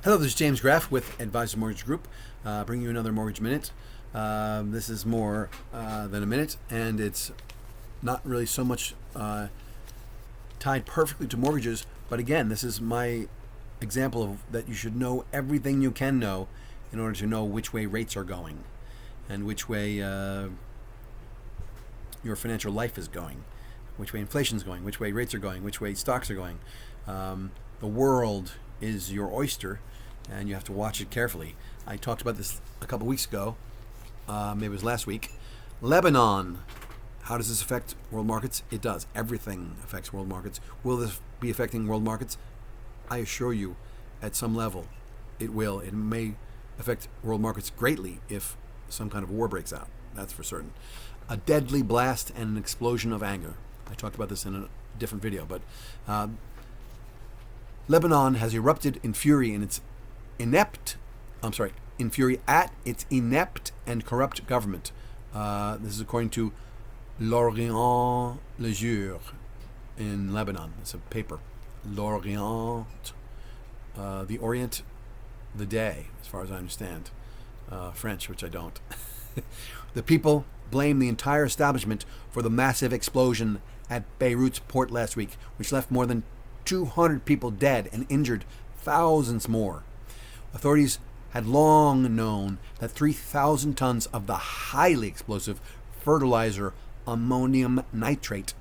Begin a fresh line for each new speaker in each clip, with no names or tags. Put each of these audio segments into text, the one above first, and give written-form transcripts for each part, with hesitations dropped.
Hello, this is James Graff with Advisors Mortgage Group, bringing you another Mortgage Minute. This is more than a minute, and it's not really so much tied perfectly to mortgages, but again, this is my example of that you should know everything you can know in order to know which way rates are going and which way your financial life is going, which way inflation is going, which way rates are going, which way stocks are going. The world is your oyster, and you have to watch it carefully. I talked about this a couple weeks ago, maybe it was last week. Lebanon, how does this affect world markets? It does. Everything affects world markets. Will this be affecting world markets? I assure you, at some level, it will. It may affect world markets greatly if some kind of war breaks out. That's for certain. A deadly blast and an explosion of anger. I talked about this in a different video, but Lebanon has erupted in fury at its inept and corrupt government. This is according to L'Orient, le Jour in Lebanon. It's a paper. L'Orient, the Orient, the day, as far as I understand. French, which I don't. The people blame the entire establishment for the massive explosion at Beirut's port last week, which left more than 200 people dead and injured thousands more. Authorities had long known that 3,000 tons of the highly explosive fertilizer ammonium nitrate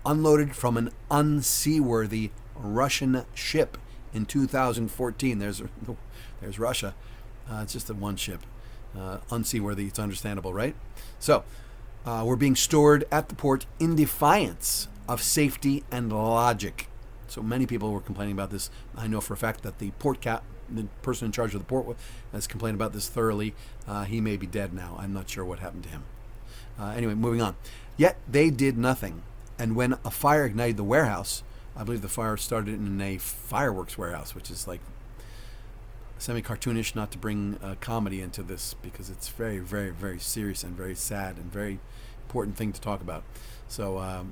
unloaded from an unseaworthy Russian ship in 2014. There's Russia. It's just the one ship. Unseaworthy, it's understandable, right? So, we're being stored at the port in defiance of safety and logic. So many people were complaining about this. I know for a fact that the person in charge of the port has complained about this thoroughly. He may be dead now. I'm not sure what happened to him. Anyway, moving on. Yet they did nothing. And when a fire ignited the warehouse, I believe the fire started in a fireworks warehouse, which is like semi-cartoonish, not to bring comedy into this, because it's very, very, very serious and very sad and very important thing to talk about. So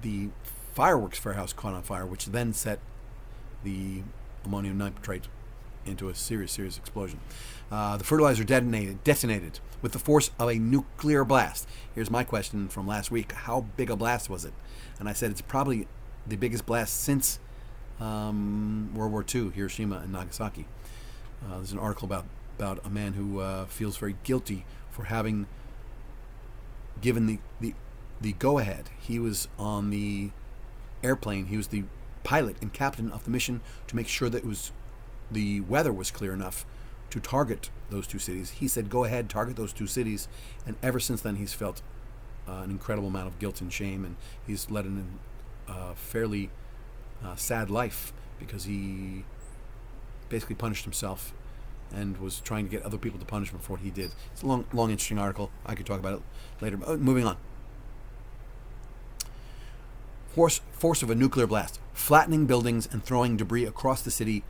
the fireworks warehouse caught on fire, which then set the ammonium nitrate into a serious, serious explosion. The fertilizer detonated with the force of a nuclear blast. Here's my question from last week. How big a blast was it? And I said it's probably the biggest blast since World War II, Hiroshima and Nagasaki. There's an article about a man who feels very guilty for having given the go-ahead. He was on the airplane. He was the pilot and captain of the mission to make sure that the weather was clear enough to target those two cities. He said, go ahead, target those two cities. And ever since then, he's felt an incredible amount of guilt and shame, and he's led a fairly sad life because he basically punished himself and was trying to get other people to punish him for what he did. It's a long, interesting article. I could talk about it later. Moving on. Force of a nuclear blast, flattening buildings and throwing debris across the city.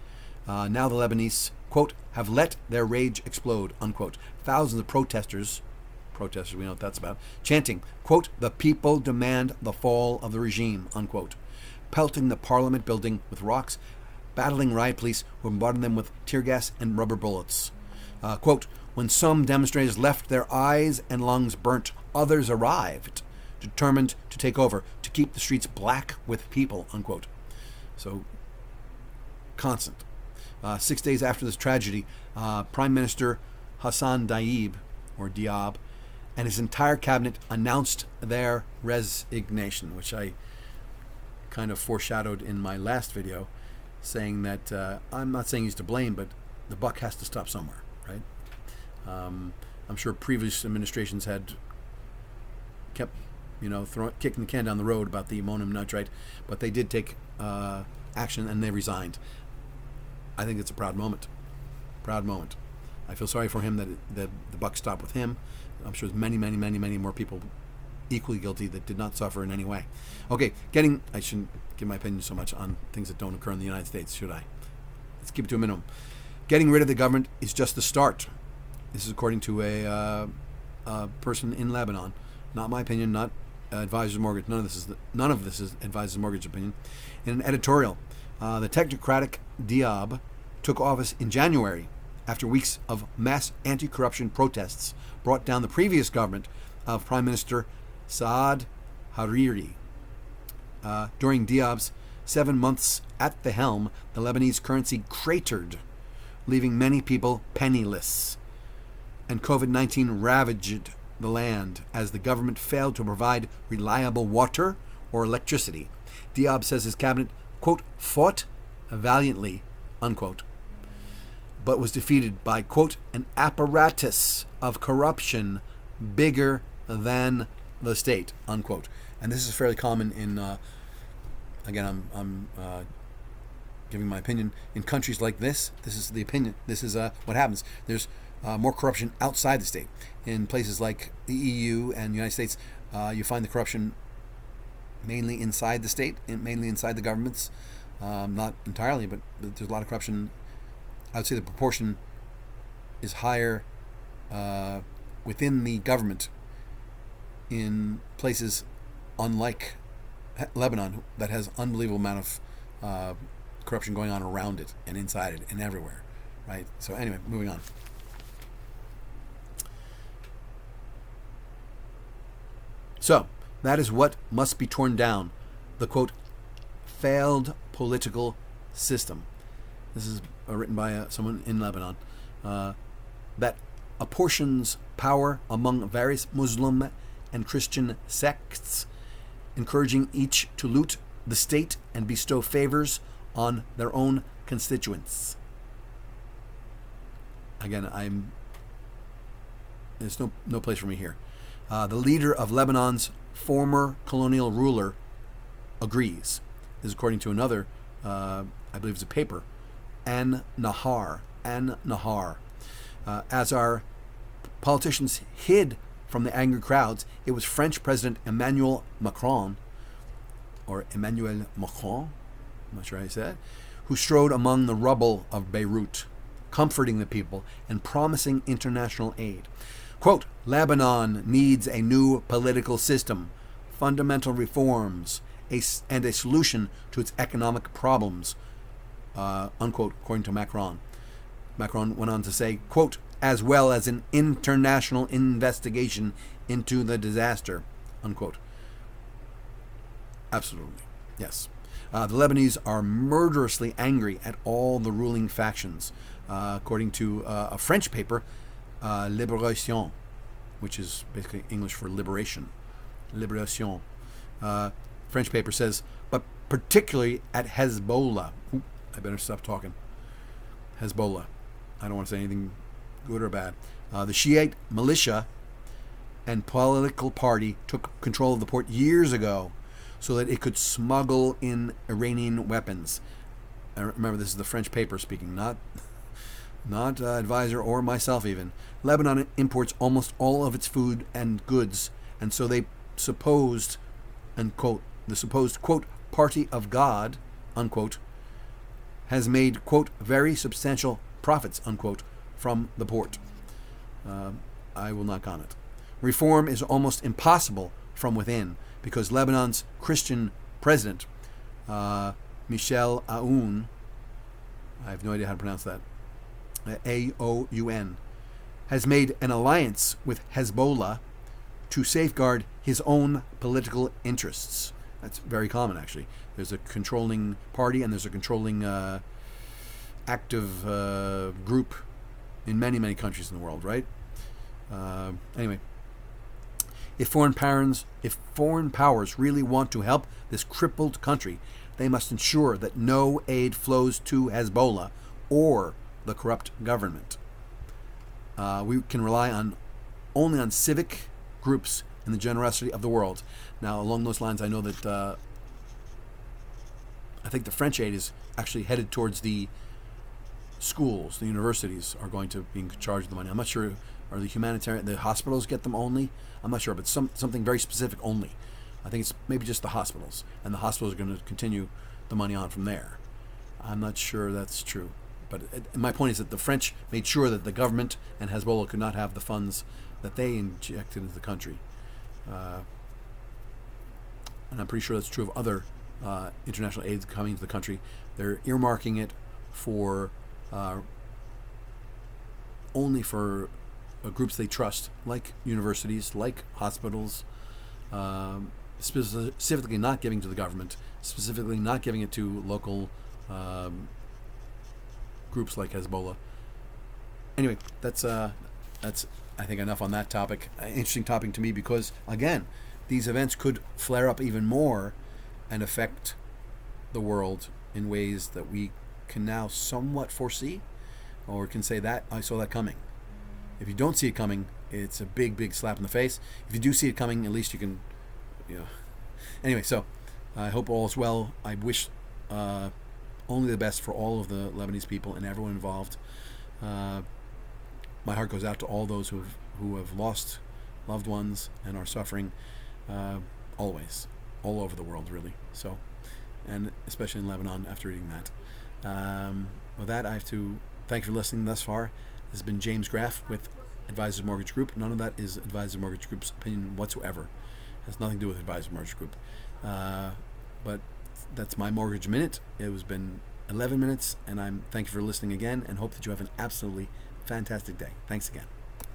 Now the Lebanese, quote, have let their rage explode, unquote. Thousands of protesters, we know what that's about, chanting, quote, the people demand the fall of the regime, unquote. Pelting the parliament building with rocks, battling riot police who bombarded them with tear gas and rubber bullets. Quote, when some demonstrators left their eyes and lungs burnt, others arrived, determined to take over, to keep the streets black with people, unquote. So, constant. 6 days after this tragedy, Prime Minister Hassan Diab, and his entire cabinet announced their resignation, which I kind of foreshadowed in my last video, saying that I'm not saying he's to blame, but the buck has to stop somewhere, right? I'm sure previous administrations had kept, kicking the can down the road about the ammonium nitrate, but they did take action and they resigned. I think it's a proud moment. I feel sorry for him that the buck stopped with him. I'm sure there's many, many, many, many more people equally guilty that did not suffer in any way. Okay, I shouldn't give my opinion so much on things that don't occur in the United States, should I? Let's keep it to a minimum. Getting rid of the government is just the start. This is according to a person in Lebanon. Not my opinion, not Advisors Mortgage. None of this is Advisors Mortgage opinion. In an editorial, the technocratic Diab took office in January after weeks of mass anti-corruption protests brought down the previous government of Prime Minister Saad Hariri. During Diab's 7 months at the helm, the Lebanese currency cratered, leaving many people penniless. And COVID-19 ravaged the land as the government failed to provide reliable water or electricity. Diab says his cabinet, quote, fought valiantly, unquote, but was defeated by, quote, an apparatus of corruption bigger than the state, unquote. And this is fairly common in, again, I'm giving my opinion, in countries like this. This is the opinion. This is what happens. There's more corruption outside the state. In places like the EU and the United States, you find the corruption mainly inside the state, mainly inside the governments. Not entirely, but there's a lot of corruption. I would say the proportion is higher within the government in places unlike Lebanon that has unbelievable amount of corruption going on around it and inside it and everywhere, right? So anyway, moving on. So that is what must be torn down, the, quote, failed political system. This is written by someone in Lebanon, that apportions power among various Muslim and Christian sects, encouraging each to loot the state and bestow favors on their own constituents. Again, there's no place for me here. The leader of Lebanon's former colonial ruler agrees. This is according to another, I believe it's a paper, An-Nahar. An-Nahar. As our politicians hid from the angry crowds, it was French President Emmanuel Macron, I'm not sure how you say it, who strode among the rubble of Beirut, comforting the people and promising international aid. Quote, Lebanon needs a new political system, fundamental reforms, and a solution to its economic problems, unquote, according to Macron. Macron went on to say, quote, as well as an international investigation into the disaster, unquote. Absolutely, yes. The Lebanese are murderously angry at all the ruling factions, according to a French paper, Libération, which is basically English for liberation. Libération. French paper says, but particularly at Hezbollah. I better stop talking. Hezbollah. I don't want to say anything good or bad. The Shiite militia and political party took control of the port years ago so that it could smuggle in Iranian weapons. Remember, this is the French paper speaking, not advisor or myself even. Lebanon imports almost all of its food and goods, and so they supposed, unquote, the supposed, quote, party of God, unquote, has made, quote, very substantial profits, unquote, from the port. I will not comment. Reform is almost impossible from within because Lebanon's Christian president, Michel Aoun, I have no idea how to pronounce that, Aoun, has made an alliance with Hezbollah to safeguard his own political interests. That's very common, actually. There's a controlling party and there's a controlling active group in many, many countries in the world, right? Anyway, if foreign powers really want to help this crippled country, they must ensure that no aid flows to Hezbollah or the corrupt government. We can rely only on civic groups and the generosity of the world. Now, along those lines, I know that I think the French aid is actually headed towards the schools. The universities are going to be in charge of the money. I'm not sure. Are the hospitals get them only? I'm not sure, but something very specific only. I think it's maybe just the hospitals, and the hospitals are going to continue the money on from there. I'm not sure that's true. But my point is that the French made sure that the government and Hezbollah could not have the funds that they injected into the country. And I'm pretty sure that's true of other international aid coming to the country. They're earmarking it for only for groups they trust, like universities, like hospitals, specifically not giving to the government, specifically not giving it to local groups like Hezbollah. Anyway, that's I think enough on that topic. Interesting topic to me because, again, these events could flare up even more and affect the world in ways that we can now somewhat foresee, or can say that I saw that coming. If you don't see it coming, it's a big, big slap in the face. If you do see it coming, at least you can, Anyway, so I hope all is well. I wish only the best for all of the Lebanese people and everyone involved. My heart goes out to all those who have lost loved ones and are suffering, always, all over the world, really. So, and especially in Lebanon after reading that. With that, I have to thank you for listening thus far. This has been James Graff with Advisors Mortgage Group. None of that is Advisors Mortgage Group's opinion whatsoever. It has nothing to do with Advisors Mortgage Group. But that's my Mortgage Minute. It has been 11 minutes, and thank you for listening again, and hope that you have an absolutely fantastic day. Thanks again.